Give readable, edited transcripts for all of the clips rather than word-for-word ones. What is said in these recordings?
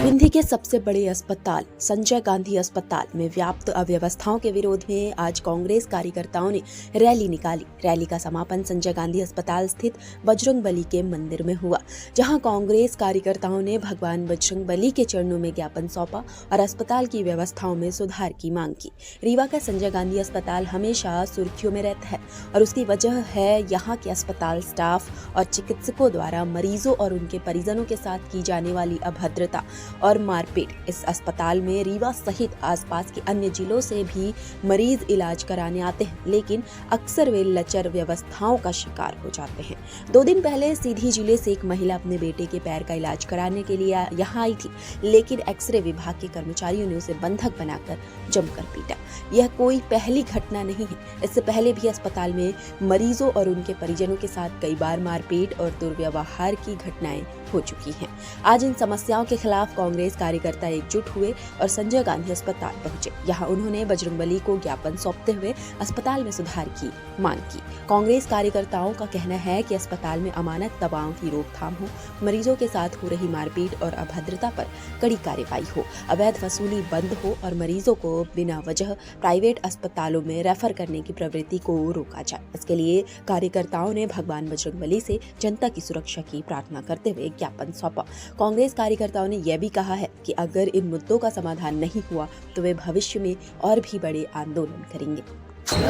विंध्य के सबसे बड़े अस्पताल संजय गांधी अस्पताल में व्याप्त अव्यवस्थाओं के विरोध में आज कांग्रेस कार्यकर्ताओं ने रैली निकाली। रैली का समापन संजय गांधी अस्पताल स्थित बजरंगबली के मंदिर में हुआ, जहां कांग्रेस कार्यकर्ताओं ने भगवान बजरंगबली के चरणों में ज्ञापन सौंपा और अस्पताल की व्यवस्थाओं में सुधार की मांग की। रीवा का संजय गांधी अस्पताल हमेशा सुर्खियों में रहता है और उसकी वजह है यहाँ के अस्पताल स्टाफ और चिकित्सकों द्वारा मरीजों और उनके परिजनों के साथ की जाने वाली अभद्रता और मारपीट। इस अस्पताल में रीवा सहित आसपास के अन्य जिलों से भी मरीज इलाज कराने आते हैं, लेकिन अक्सर वे लचर व्यवस्थाओं का शिकार हो जाते हैं। 2 दिन पहले सीधी जिले से एक महिला अपने बेटे के पैर का इलाज कराने के लिए यहाँ आई थी, लेकिन एक्सरे विभाग के कर्मचारियों ने उसे बंधक बनाकर जमकर पीटा। यह कोई पहली घटना नहीं है। इससे पहले भी अस्पताल में मरीजों और उनके परिजनों के साथ कई बार मारपीट और दुर्व्यवहार की घटनाएं हो चुकी हैं। आज इन समस्याओं के खिलाफ कांग्रेस कार्यकर्ता एकजुट हुए और संजय गांधी अस्पताल पहुंचे। यहां उन्होंने बजरंगबली को ज्ञापन सौंपते हुए अस्पताल में सुधार की मांग की। कांग्रेस कार्यकर्ताओं का कहना है कि अस्पताल में अमानक दवाओं की रोकथाम हो, मरीजों के साथ हो रही मारपीट और अभद्रता पर कड़ी कार्रवाई हो, अवैध वसूली बंद हो और मरीजों को बिना वजह प्राइवेट अस्पतालों में रेफर करने की प्रवृत्ति को रोका जाए। इसके लिए कार्यकर्ताओं ने भगवान बजरंगबली से जनता की सुरक्षा की प्रार्थना करते हुए ज्ञापन सौंपा। कांग्रेस कार्यकर्ताओं ने यह भी कहा है कि अगर इन मुद्दों का समाधान नहीं हुआ तो वे भविष्य में और भी बड़े आंदोलन करेंगे।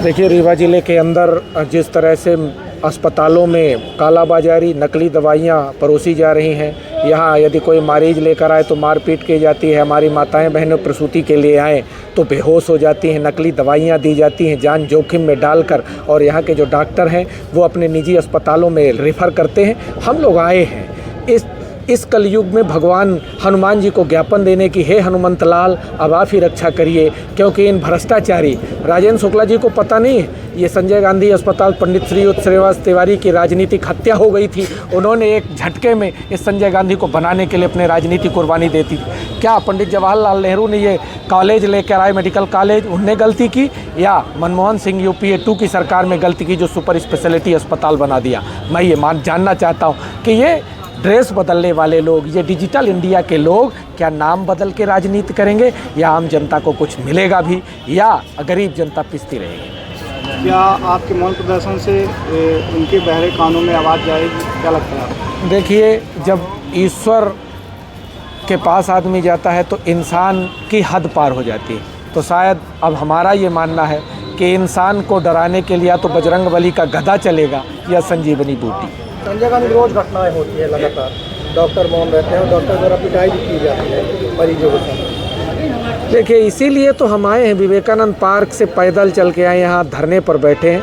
देखिए, रीवा जिले के अंदर जिस तरह से अस्पतालों में कालाबाजारी, नकली दवाइयाँ परोसी जा रही हैं, यहाँ यदि कोई मरीज लेकर आए तो मारपीट की जाती है। हमारी माताएं बहनें प्रसूति के लिए आएँ तो बेहोश हो जाती हैं, नकली दवाइयाँ दी जाती हैं जान जोखिम में डालकर, और यहाँ के जो डॉक्टर हैं वो अपने निजी अस्पतालों में रेफ़र करते हैं। हम लोग आए हैं इस कलयुग में भगवान हनुमान जी को ज्ञापन देने की, हे हनुमंत लाल अब आप ही रक्षा करिए, क्योंकि इन भ्रष्टाचारी राजेंद्र शुक्ला जी को पता नहीं है ये संजय गांधी अस्पताल पंडित श्रीवास तिवारी की राजनीतिक हत्या हो गई थी। उन्होंने एक झटके में इस संजय गांधी को बनाने के लिए अपने राजनीतिक कुर्बानी देती थी। क्या पंडित जवाहरलाल नेहरू ने ये कॉलेज लेकर आए, मेडिकल कॉलेज, उनने गलती की, या मनमोहन सिंह यूपीए 2 की सरकार में गलती की जो सुपर स्पेशलिटी अस्पताल बना दिया? मैं ये जानना चाहता हूँ कि ये ड्रेस बदलने वाले लोग, ये डिजिटल इंडिया के लोग क्या नाम बदल के राजनीति करेंगे, या आम जनता को कुछ मिलेगा भी, या गरीब जनता पिसती रहेगी? क्या आपके मौन प्रदर्शन से उनके बहरे कानों में आवाज़ जाएगी? क्या लगता है आपको? देखिए, जब ईश्वर के पास आदमी जाता है तो इंसान की हद पार हो जाती है। तो शायद अब हमारा ये मानना है कि इंसान को डराने के लिए या तो बजरंगबली का गदा चलेगा या संजीवनी बूटी। संजय गांधी रोज घटनाएं होती है लगातार, डॉक्टर मौन रहते हैं, डॉक्टर द्वारा पिटाई भी की जाती है मरीजों के साथ। देखिए, इसीलिए तो हम आए हैं, विवेकानंद पार्क से पैदल चल के आए, यहाँ धरने पर बैठे हैं।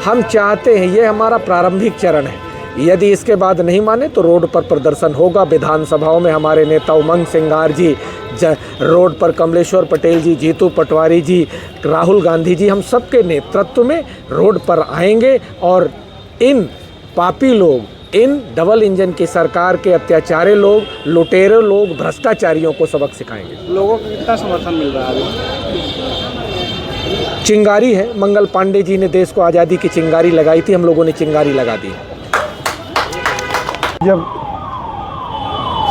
हम चाहते हैं, ये हमारा प्रारंभिक चरण है, यदि इसके बाद नहीं माने तो रोड पर प्रदर्शन होगा। विधानसभाओं में हमारे नेता उमंग सिंगार जी, रोड पर कमलेश्वर पटेल जी, जीतू पटवारी जी, राहुल गांधी जी, हम सबके नेतृत्व में रोड पर आएंगे और इन पापी लोग, इन डबल इंजन की सरकार के अत्याचारी लोग, लुटेरे लोग, भ्रष्टाचारियों को सबक सिखाएंगे। लोगों को कितना समर्थन मिल रहा है? चिंगारी है, मंगल पांडे जी ने देश को आज़ादी की चिंगारी लगाई थी, हम लोगों ने चिंगारी लगा दी। जब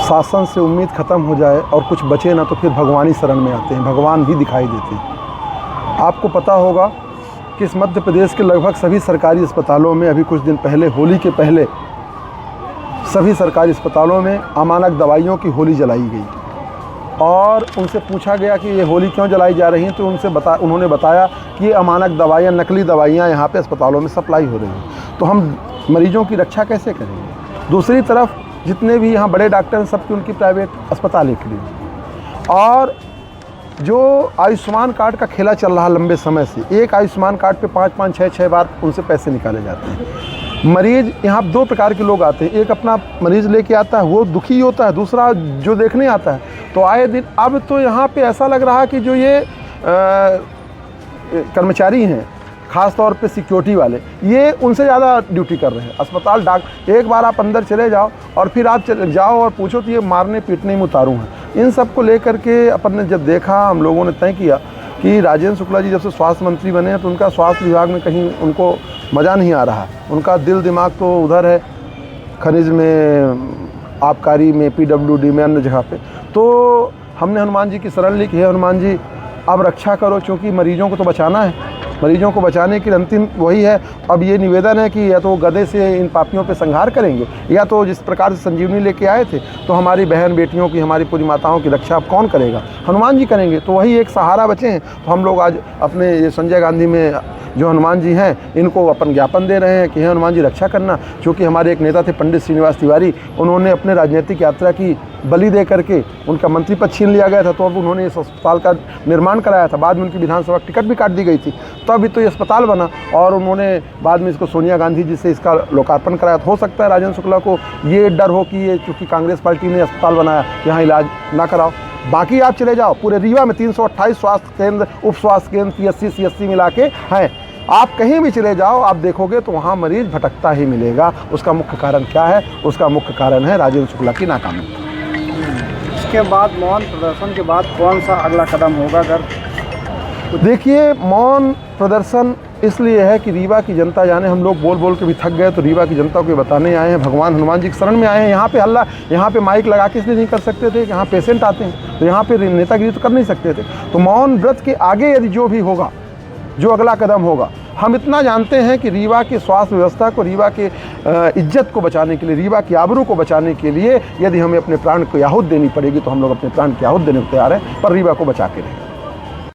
शासन से उम्मीद ख़त्म हो जाए और कुछ बचे ना, तो फिर भगवान ही शरण में आते हैं, भगवान ही दिखाई देते हैं। आपको पता होगा कि इस मध्य प्रदेश के लगभग सभी सरकारी अस्पतालों में अभी कुछ दिन पहले, होली के पहले, सभी सरकारी अस्पतालों में अमानक दवाइयों की होली जलाई गई और उनसे पूछा गया कि ये होली क्यों जलाई जा रही हैं, तो उन्होंने बताया कि ये अमानक दवाइयाँ, नकली दवाइयाँ यहाँ पे अस्पतालों में सप्लाई हो रही हैं। तो हम मरीजों की रक्षा कैसे करेंगे? दूसरी तरफ जितने भी यहाँ बड़े डॉक्टर हैं, सबकी उनकी प्राइवेट अस्पतालें खुली हैं। और जो आयुष्मान कार्ड का खेला चल रहा लंबे समय से, एक आयुष्मान कार्ड पे 5-5, 6-6 बार उनसे पैसे निकाले जाते हैं। मरीज यहाँ 2 प्रकार के लोग आते हैं, एक अपना मरीज लेके आता है, वो दुखी होता है, दूसरा जो देखने आता है। तो आए दिन अब तो यहाँ पे ऐसा लग रहा है कि जो ये कर्मचारी हैं, ख़ास तौर पे सिक्योरिटी वाले, ये उनसे ज़्यादा ड्यूटी कर रहे हैं। अस्पताल एक बार आप अंदर चले जाओ और फिर आप चले जाओ और पूछो तो ये मारने पीटने में उतारू हैं। इन सब को लेकर के अपन ने जब देखा, हम लोगों ने तय किया कि राजेंद्र शुक्ला जी जब से स्वास्थ्य मंत्री बने हैं तो उनका स्वास्थ्य विभाग में कहीं उनको मज़ा नहीं आ रहा है, उनका दिल दिमाग तो उधर है खनिज में, आबकारी में, PWD में, अन्य जगह पे। तो हमने हनुमान जी की शरण ली कि हे हनुमान जी अब रक्षा करो, क्योंकि मरीजों को तो बचाना है, मरीजों को बचाने की अंतिम वही है। अब ये निवेदन है कि या तो गदे से इन पापियों पे संहार करेंगे, या तो जिस प्रकार से संजीवनी लेके आए थे तो हमारी बहन बेटियों की, हमारी पूरी माताओं की रक्षा अब कौन करेगा? हनुमान जी करेंगे। तो वही एक सहारा बचे हैं। तो हम लोग आज अपने ये संजय गांधी में जो हनुमान जी हैं इनको अपन ज्ञापन दे रहे हैं कि हे हनुमान जी रक्षा करना। क्योंकि हमारे एक नेता थे पंडित श्रीनिवास तिवारी, उन्होंने अपने राजनीतिक यात्रा की बलि दे करके उनका मंत्री पद छीन लिया गया था, तो अब उन्होंने इस अस्पताल का निर्माण कराया था। बाद में उनकी विधानसभा टिकट भी काट दी गई थी, तब भी तो ये अस्पताल बना, और उन्होंने बाद में इसको सोनिया गांधी जी से इसका लोकार्पण कराया। तो हो सकता है राजेंद्र शुक्ला को ये डर हो कि ये चूँकि कांग्रेस पार्टी ने अस्पताल बनाया, यहाँ इलाज ना कराओ। बाकी आप चले जाओ पूरे रीवा में 328 स्वास्थ्य केंद्र, उप स्वास्थ्य केंद्र, PSC CSC मिला के हैं। आप कहीं भी चले जाओ, आप देखोगे तो वहाँ मरीज भटकता ही मिलेगा। उसका मुख्य कारण क्या है? उसका मुख्य कारण है राजेंद्र शुक्ला की नाकामी। इसके बाद मौन प्रदर्शन के बाद कौन सा अगला कदम होगा? अगर देखिए, मौन प्रदर्शन इसलिए है कि रीवा की जनता जाने, हम लोग बोल बोल के भी थक गए, तो रीवा की जनता को बताने आए हैं, भगवान हनुमान जी की शरण में आए हैं। यहाँ पे हल्ला, यहाँ पे माइक लगा के इसलिए नहीं कर सकते थे कि यहाँ पेशेंट आते हैं, तो यहाँ पे नेतागिरी तो कर नहीं सकते थे। तो मौन व्रत के आगे यदि जो भी होगा, जो अगला कदम होगा, हम इतना जानते हैं कि रीवा की स्वास्थ्य व्यवस्था को, रीवा के इज्जत को बचाने के लिए, रीवा की आबरू को बचाने के लिए यदि हमें अपने प्राण को याहुत देनी पड़ेगी तो हम लोग अपने प्राण की याहुत देने को तैयार हैं, पर रीवा को बचा के रहेंगे।